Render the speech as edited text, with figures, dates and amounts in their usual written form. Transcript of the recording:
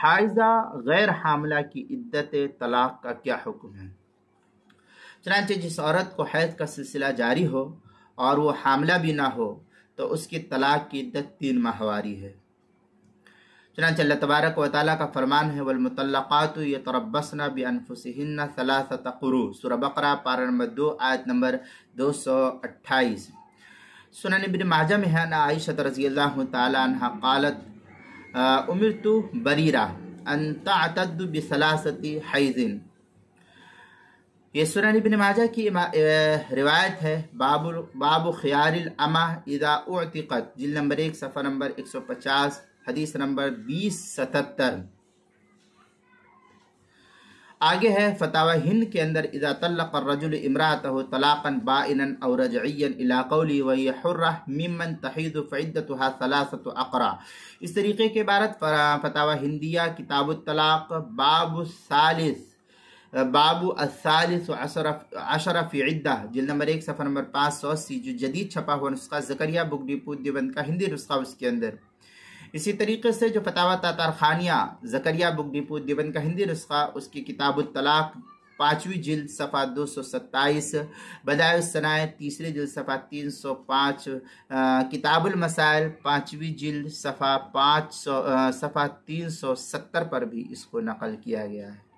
حائضہ غیر حاملہ کی عدت طلاق کا کیا حکم ہے؟ چنانچہ جس عورت کو حیض کا سلسلہ جاری ہو اور وہ حاملہ بھی نہ ہو تو اس کی طلاق کی عدت 3 ماہواری ہے۔ چنانچہ اللہ تبارک و تعالیٰ کا فرمان ہے والمطلقات یتربصن بانفسہن 3 قروء، سورہ بقرہ پارہ نمبر 2 آیت نمبر 228۔ سنن ابن ماجہ میں ہے عائشہ رضی اللہ تعالی عنہ قالت امرت بریرہ ان تعتد ب3 حیض۔ یہ سنن ابن ماجہ کی روایت ہے۔ باب خیار الامہ اذا اعتقت، جلد نمبر 1 صفحہ نمبر 150، حدیث نمبر 2077۔ آگے ہے فتاوی ہند کے اندر اذا طلق الرجل امرأته طلاقا بائنا او رجعیا الى قولی وهي حرہ ممن تحیض فعدتها 3 اقراء۔ اس طریقے کے عبارت فتاوی ہندیہ کتاب الطلاق باب الثالث عشر فی عدہ، جلد نمبر 1 صفحہ نمبر 580، جو جدید چھپا ہوا نسخہ زکریا بک ڈپو دیوبند کا ہندی نسخہ اس کے اندر۔ اسی طریقے سے جو فتاوی تاتار خانیہ زکریا بک ڈپو دیوبند کا ہندی نسخہ اس کی کتاب الطلاق 5ویں جلد صفحہ 227، بدائع الصنائع 3 جلد صفحہ 305، کتاب المسائل 5ویں جلد صفحہ 370 پر بھی اس کو نقل کیا گیا ہے۔